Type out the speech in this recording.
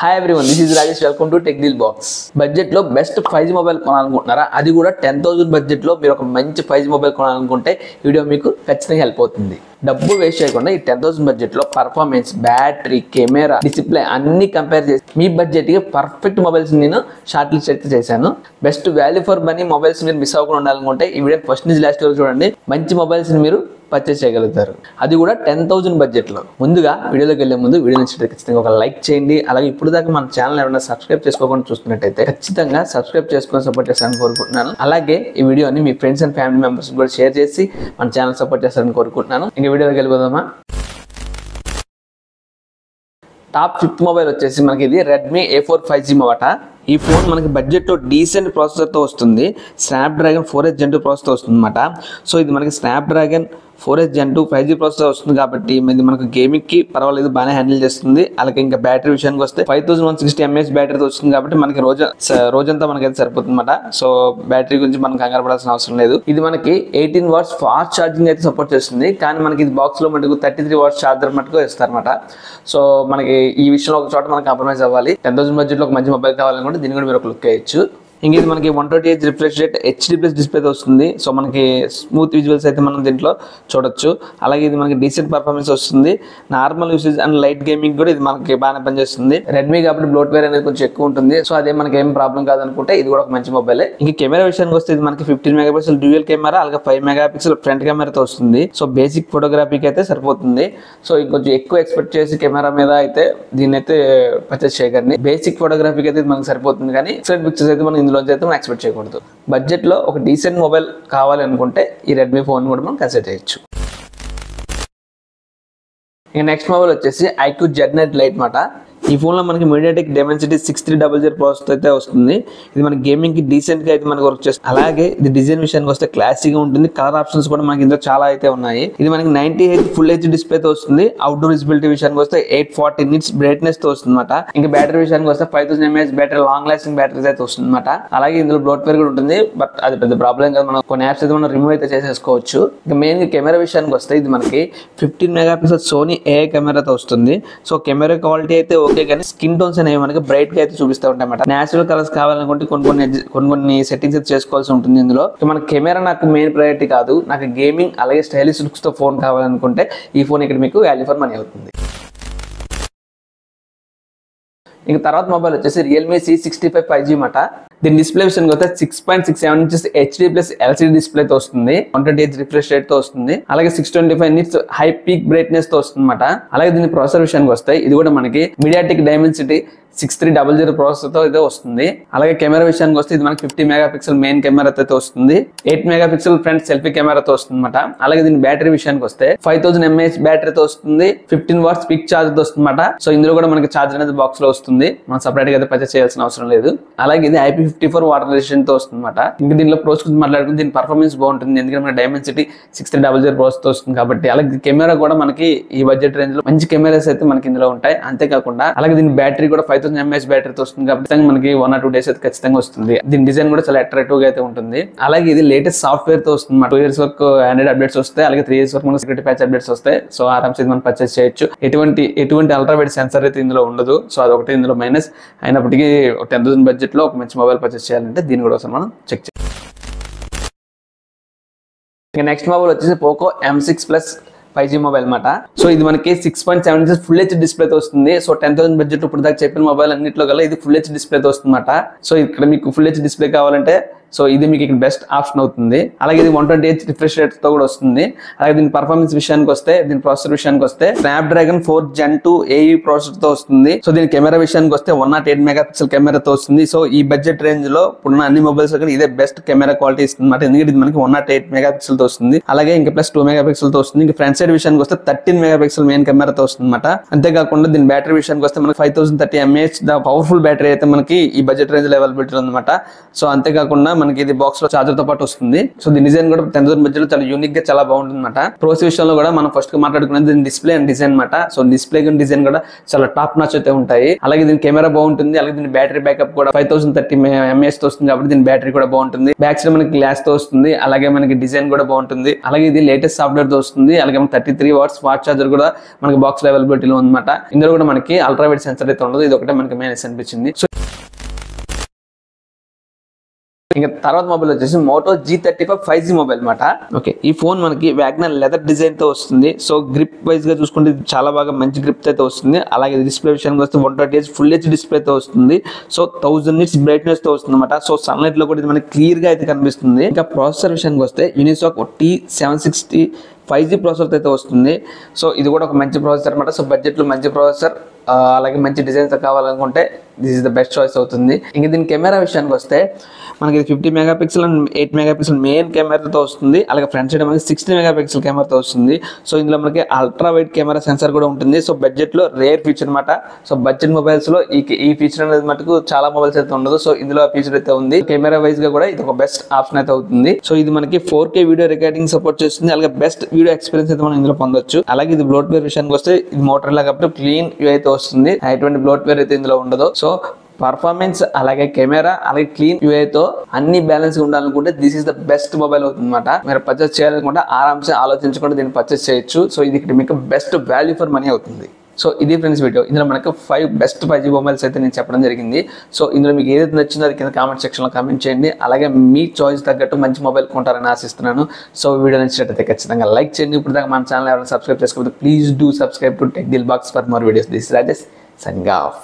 Hi everyone, this is Rajesh. Welcome to Tech Deal Box. Budget లో best 5G mobile కొనాలనుకుంటున్నారా? అది కూడా 10,000 budget లో మీరు ఒక మంచి 5G మొబైల్ కొనాలనుకుంటే ఈ వీడియో మీకు ఖచ్చితంగా హెల్ప్ అవుతుంది. డబ్బు వేస్ట్ చేయకుండా ఈ 10,000 బడ్జెట్ లో పర్ఫార్మెన్స్, బ్యాటరీ, కెమెరా, డిస్ప్లే అన్ని కంపేర్ చేసి మీ బడ్జెట్ కి పర్ఫెక్ట్ మొబైల్స్ నేను షార్ట్ లిస్ట్ అయితే చేశాను. Best value for money mobiles మీరు మిస్ అవ్వకుండా ఉండాలనుకుంటే ఈ వీడియో ఫస్ట్ నుంచి లాస్ట్ వరకు చూడండి. మంచి మొబైల్స్ మీరు పర్చేస్ చేయగలుగుతారు, అది కూడా 10,000 బడ్జెట్ లో. ముందుగా వీడియోలోకి వెళ్లే ముందు వీడియో నచ్చితే ఖచ్చితంగా ఒక లైక్ చేయండి. అలాగే ఇప్పుడు దాకా మన ఛానల్ ఎవరైనా సబ్స్క్రైబ్ చేసుకోకుండా చూస్తున్నట్టయితే ఖచ్చితంగా సబ్స్క్రైబ్ చేసుకొని సపోర్ట్ చేస్తారని కోరుకుంటున్నాను. అలాగే ఈ వీడియోని మీ ఫ్రెండ్స్ అండ్ ఫ్యామిలీ మెంబర్స్ కూడా షేర్ చేసి మన ఛానల్ సపోర్ట్ చేస్తారని కోరుకుంటున్నాను. ఇంకా వీడియోలోకి వెళ్ళిపోదామా? టాప్ 5th మొబైల్ వచ్చేసి మనకి ఇది రెడ్మీ A4 5G అన్నమాట. ఈ ఫోన్ మనకి బడ్జెట్ లో డీసెంట్ ప్రాసెసర్తో వస్తుంది. స్నాప్డ్రాగన్ 4H Gen 2 ప్రాసెసర్తో వస్తుంది అన్నమాట. సో ఇది మనకి Snapdragon 4H Gen 2 5G processor వస్తుంది కాబట్టి ఇది మనకు గేమింగ్ కి పర్వాలేదు, బాగానే హ్యాండిల్ చేస్తుంది. అలాగే ఇంకా బ్యాటరీ విషయానికి వస్తే 5160 mAh బ్యాటరీతో వస్తుంది కాబట్టి మనకి రోజంతా మనకైతే సరిపోతుంది అన్నమాట. సో బ్యాటరీ గురించి మనం కంగారు పడాల్సిన అవసరం లేదు. ఇది మనకి 18 watts ఫాస్ట్ ఛార్జింగ్ అయితే సపోర్ట్ చేస్తుంది. కానీ మనకి ఇది బాక్స్ లో మటుకు 33 watts ఛార్జర్ మటుకు ఇస్తారన్నమాట. సో మనకి ఈ విషయంలో ఒక చోట మనం కాంప్రమైజ్ అవ్వాలి. 10,000 బడ్జెట్ లో ఒక మంచి మొబైల్ కావాలనుకుంటే దీన్ని కూడా మీరు ఒక లుక్ వేయచ్చు. ఇంకా ఇది మనకి 120Hz రిఫ్రెష్ రేట్ HD+ డిస్ప్లేతో వస్తుంది. సో మనకి స్మూత్ విజువల్స్ అయితే మనం దీంట్లో చూడొచ్చు. అలాగే ఇది మనకి డీసెంట్ పర్ఫార్మెన్స్ వస్తుంది. Normal usage and light gaming కూడా ఇది మనకి బాగానే పనిచేస్తుంది. రెడ్మీ కాబట్టి బ్లోట్వేర్ అనేది కొంచెం ఎక్కువ ఉంటుంది. సో అదే మనకి ఏం ప్రాబ్లం కాదనుకుంటే ఇది కూడా ఒక మంచి మొబైలే. ఇంకా కెమెరా విషయానికి వస్తే ఇది మనకి 15 MP డ్యూయల్ కెమెరా, అలాగే 5 MP ఫ్రంట్ కెమెరాతో వస్తుంది. సో బేసిక్ ఫోటోగ్రఫీకి అయితే సరిపోతుంది. సో ఇంకొంచెం ఎక్కువ ఎక్స్పెక్ట్ చేసి కెమెరా మీద అయితే దీన్ని అయితే పర్చేస్ చేయకండి. బేసిక్ ఫోటోగ్రఫీకి అయితే మనకి సరిపోతుంది, కానీ ఎక్సలెంట్ పిక్చర్స్ అయితే మనం ఇందులో అయితే మనం ఎక్స్పెక్ట్ చేయకూడదు. బడ్జెట్ లో ఒక డీసెంట్ మొబైల్ కావాలి అనుకుంటే ఈ రెడ్మీ ఫోన్ కూడా మనం కన్సిడర్ చేయొచ్చు. ఇక నెక్స్ట్ మొబైల్ వచ్చేసి iQOO Z9 Lite మాట. ఈ ఫోన్ లో మనకి MediaTek Dimensity 6300 ప్రాసెసర్ అయితే వస్తుంది. ఇది మన గేమింగ్ కి డీసెంట్ గా అయితే మనకు వర్క్ చేస్తుంది. అలాగే ఇది డిజైన్ విషయానికి వస్తే క్లాసీగా ఉంటుంది. కలర్ ఆప్షన్స్ కూడా మనకి ఇందులో చాలా అయితే ఉన్నాయి. ఇది మనకి 90Hz ఫుల్ హెచ్ డిస్ప్లే తో వస్తుంది. అవుట్డోర్ విజిబిలిటీ విషయానికి వస్తే 840 nits బ్రైట్నెస్ తో వస్తుంది అనమాట. ఇంకా బ్యాటరీ విషయానికి వస్తే 5000 mAh battery, long lasting batteries అయితే వస్తుంది అనమాట. అలాగే ఇందులో బ్లోట్వేర్ కూడా ఉంటుంది, బట్ అది పెద్ద ప్రాబ్లం కాదు. మనం కొన్ని యాప్స్ అయితే మనం రిమూవ్ అయితే చేసేసుకోవచ్చు. ఇంకా మెయిన్ కెమెరా విషయానికి వస్తే ఇది మనకి 15 MP సోనీ AI కెమెరాతో వస్తుంది. సో కెమెరా క్వాలిటీ అయితే ఓకే, కానీ స్కిన్ టోన్స్ అనేవి మనకి బ్రైట్ గా అయితే చూపిస్తూ ఉంటాయి అన్నమాట. నేచురల్ కలర్స్ కావాలనుకుంటే కొన్ని సెట్టింగ్స్ అయితే చేసుకోవాల్సి ఉంటుంది. ఇందులో మన కెమెరా నాకు మెయిన్ ప్రయారిటీ కాదు, నాకు గేమింగ్ అలాగే స్టైలిష్ లుక్స్ తో ఫోన్ కావాలనుకుంటే ఈ ఫోన్ ఇక్కడ మీకు వాల్యూ ఫర్ మనీ అవుతుంది. ఇంకా తర్వాత మొబైల్ వచ్చేసి Realme C65 5G మాట. దీని డిస్ప్లే విషయానికి వస్తే 6.67 inches HD+ LCD డిస్ప్లేతో వస్తుంది. 120Hz రిఫ్రెష్ రేట్ తో వస్తుంది. అలాగే 625 nits హై పీక్ బ్రైట్నెస్ తో వస్తుంది అనమాట. అలాగే దీని ప్రాసెసర్ విషయానికి వస్తే ఇది కూడా మనకి MediaTek Dimensity 6300 ప్రాసెసర్ తో అయితే వస్తుంది. అలాగే కెమెరా విషయానికి వస్తే ఇది మనకి 50 MP మెయిన్ కెమెరాతో అయితే వస్తుంది. 8 MP ఫ్రంట్ సెల్ఫీ కెమెరాతో వస్తుంది అనమాట. అలాగే దీని బ్యాటరీ విషయానికి వస్తే 5000 mAh బ్యాటరీతో వస్తుంది. 15 watts పీక్ ఛార్జ్ తో వస్తుంది అనమాట. సో ఇందులో కూడా మనకి ఛార్జర్ అనేది బాక్స్ లో వస్తుంది, మనం సపరేట్ గా అయితే పర్చేస్ చేయాల్సిన అవసరం లేదు. అలాగే ఇది IP54 వాటర్ రెసిస్టెంట్ తో వస్తుంది అనమాట. ఇంకా దీనిలో ప్రోస్ గురించి మాట్లాడుకుంటే దీని పర్ఫార్మెన్స్ బాగుంటుంది, ఎందుకంటే మన Dimensity 6300 ప్రాసెసర్ తో వస్తుంది కాబట్టి. అలాగే కెమెరా కూడా మనకి ఈ బడ్జెట్ రేంజ్ లో మంచి కెమెరాస్ అయితే మనకి ఇందులో ఉంటాయి. అంతేకాకుండా అలాగే దీని బ్యాటరీ కూడా 5000 mAh బ్యాటరీతో వస్తుంది కాబట్టి మనకి 1 or 2 days అయితే ఖచ్చితంగా వస్తుంది. దీని డిజైన్ కూడా చాలా అట్రాక్టివ్ గా అయితే ఉంటుంది. అలాగే ఇది లేటెస్ట్ సాఫ్ట్వేర్ తో వస్తుంది. 2 years వరకు ఆండ్రాయిడ్ అప్డేట్స్ వస్తాయి, అలాగే 3 years వరకు మనకి సెక్యూరిటీ ప్యాచ్ అప్డేట్స్ వస్తాయి. సో ఆరామ్స్ మనం పర్చేస్ చేయొచ్చు. ఎటువంటి అల్ట్రా వైడ్ సెన్సార్ అయితే ఇందులో ఉండదు. సో అదొకటి ఇందులో మైనస్. అయినప్పటికీ 10,000 బడ్జెట్ లో ఒక మంచి మొబైల్ పర్చేస్ చేయాలంటే దీని కూడా ఒకసారి మనం చెక్ చేయాలి. ఇంకా నెక్స్ట్ మొబైల్ వచ్చేసి Poco M6 Plus 5G mobile మాట. సో ఇది మనకి 6.7 inches ఫుల్ హెచ్ డిస్ప్లేతో వస్తుంది. సో 10,000 బడ్జెట్ ఇప్పుడు దాకా చెప్పిన మొబైల్ అన్నింటిలో కల్లా ఇది ఫుల్ హెచ్ డిస్ప్లేతో వస్తుంది అనమాట. సో ఇక్కడ మీకు ఫుల్ హెచ్ డిస్ప్లే కావాలంటే సో ఇది మీకు ఇక్కడ బెస్ట్ ఆప్షన్ అవుతుంది. అలాగే ఇది 120Hz రిఫ్రెష్ రేట్ తో కూడా వస్తుంది. అలాగే దీని పర్ఫార్మెన్స్ విషయానికి వస్తే, దీని ప్రాసెసర్ విషయానికి వస్తే Snapdragon 4 Gen 2 AE ప్రాసెసర్ తో వస్తుంది. సో దీని కెమెరా విషయానికి వస్తే 108 MP కెమెరాతో వస్తుంది. సో ఈ బడ్జెట్ రేంజ్ లో ఇప్పుడున్న అన్ని మొబైల్స్ ఇదే బెస్ట్ కెమెరా క్వాలిటీ ఇస్తుంది అనమాట, ఎందుకంటే ఇది మనకి 108 MP తో వస్తుంది. అలాగే ఇంకా ప్లస్ 2 MP తో వస్తుంది. ఇంకా ఫ్రంట్ సైడ్ విషయానికి వస్తే 13 MP మెయిన్ కెమెరాతో వస్తుంది అనమాట. అంతేకాకుండా దీని బ్యాటరీ విషయానికి వస్తే మనకి 5030 mAh పవర్ఫుల్ బ్యాటరీ అయితే మనకి ఈ బడ్జెట్ రేంజ్ లో అవైలబిలిటీ ఉందన్నమాట. సో అంతేకాకుండా మనకి ఇది బాక్స్ లో చార్జర్ తో పాటు వస్తుంది. సో దీని డిజైన్ కూడా 10,000 బడ్జెట్ లో చాలా యూనిక్ గా చాలా బాగుంటుంది అనమాట. ప్రోస్ విషయంలో కూడా మనం ఫస్ట్ మాట్లాడుకునేది దీని డిస్ప్లే అండ్ డిజైన్ అనమాట. సో డిస్ప్లే డిజైన్ కూడా చాలా టాప్ నాచ్ అయితే ఉంటాయి. అలాగే దీని కెమెరా బాగుంటుంది. అలాగే దీని బ్యాటరీ బ్యాకప్ కూడా 5030 mAh తో వస్తుంది కాబట్టి దీని బ్యాటరీ కూడా బాగుంటుంది. బ్యాక్ సైడ్ మనకి గ్లాస్ తో వస్తుంది. అలాగే మనకి డిజైన్ కూడా బాగుంటుంది. అలాగే ఇది లేటెస్ట్ సాఫ్ట్వేర్ తో వస్తుంది. అలాగే 33 వాట్స్ ఫాస్ట్ చార్జర్ కూడా మనకి బాక్స్ లో అవైలబిలిటీలో ఉందన్నమాట. ఇందులో కూడా మనకి అల్ట్రా వైడ్ సెన్సర్ అయితే ఉండదు. ఇది ఒకటే మనకి మెయిన్ అనిపించింది. సో ఇంకా తర్వాత మొబైల్ వచ్చేసి మోటో G35 5G మొబైల్ అనమాట. ఓకే, ఈ ఫోన్ మనకి వ్యాగ్నర్ లెదర్ డిజైన్ తో వస్తుంది. సో గ్రిప్ వైజ్ గా చూసుకుంటే చాలా బాగా మంచి గ్రిప్ అయితే వస్తుంది. అలాగే డిస్ప్లే విషయానికి వస్తే 120Hz ఫుల్ హెచ్ డిస్ప్లే తో వస్తుంది. సో 1000 nits బ్రైట్నెస్ తో వస్తుంది అనమాట. సో సన్లైట్ లో కూడా ఇది మనకి క్లియర్ గా అయితే కనిపిస్తుంది. ఇంకా ప్రాసెసర్ విషయానికి వస్తే యూనిసాక్ T760 5G ప్రాసెసర్ అయితే వస్తుంది. సో ఇది కూడా ఒక మంచి ప్రాసెసర్ అనమాట. సో బడ్జెట్ లో మంచి ప్రాసెసర్, అలాగే మంచి డిజైన్స్ కావాలనుకుంటే this is the best choice అవుతుంది. ఇంకా దీని కెమెరా విషయానికి వస్తే మనకి 50 మెగాపిక్సెల్ అండ్ 8 మెగాపిక్సెల్ మెయిన్ కెమెరాతో వస్తుంది. అలాగే ఫ్రంట్ సైడ్ మనకి 60 మెగాపిక్సెల్ కెమెరాతో వస్తుంది. సో ఇందులో మనకి అల్ట్రా వైడ్ కెమెరా సెన్సార్ కూడా ఉంటుంది. సో బడ్జెట్ లో రేర్ ఫీచర్ అనమాట. సో బడ్జెట్ మొబైల్స్ లో ఈ ఫీచర్ అనేది మటుకు చాలా మొబైల్స్ అయితే ఉండదు. సో ఇందులో ఆ ఫీచర్ అయితే ఉంది. కెమెరా వైజ్ గా కూడా ఇది ఒక బెస్ట్ ఆప్షన్ అయితే అవుతుంది. సో ఇది మనకి 4K వీడియో రికార్డింగ్ సపోర్ట్ చేస్తుంది. అలాగే బెస్ట్ వీడియో ఎక్స్పీరియన్స్ అయితే మనం ఇందులో పొందొచ్చు. అలాగే ఇది బ్లోట్వేర్ విషయానికి వస్తే ఇది మోటరోలా కాబట్టి క్లీన్ వ్యూ అయితే వస్తుంది. ఎటువంటి బ్లోట్వేర్ అయితే ఇందులో ఉండదు. సో పర్ఫార్మెన్స్ అలాగే కెమెరా అలాగే క్లీన్ యూఐతో అన్ని బ్యాలెన్స్ ఉండాలనుకుంటే this is the best mobile అవుతుంది అనమాట. మీరు పర్చేస్ చేయాలనుకుంటే ఆరామ్సే ఆలోచించకుండా దీన్ని పర్చేస్ చేయొచ్చు. సో ఇది మీకు బెస్ట్ వాల్యూ ఫర్ మనీ అవుతుంది. సో ఇది ఫ్రెండ్స్ వీడియో. ఇందులో మనకు 5 బెస్ట్ 5G మొబైల్స్ అయితే నేను చెప్పడం జరిగింది. సో ఇందులో మీకు ఏదైతే నచ్చిందో అది కింద కామెంట్ సెక్షన్లో కామెంట్ చేయండి. అలాగే మీ చాయిస్ తగ్గట్టు మంచి మొబైల్ కొంటారని ఆశిస్తున్నాను. సో వీడియో నచ్చినట్లయితే ఖచ్చితంగా లైక్ చేయండి. ఇప్పుడు దాకా మన ఛానల్ ఎవరైనా సబ్స్క్రైబ్ చేసుకోకపోతే please do subscribe to tech deal box for more videos. This Rajesh signing off.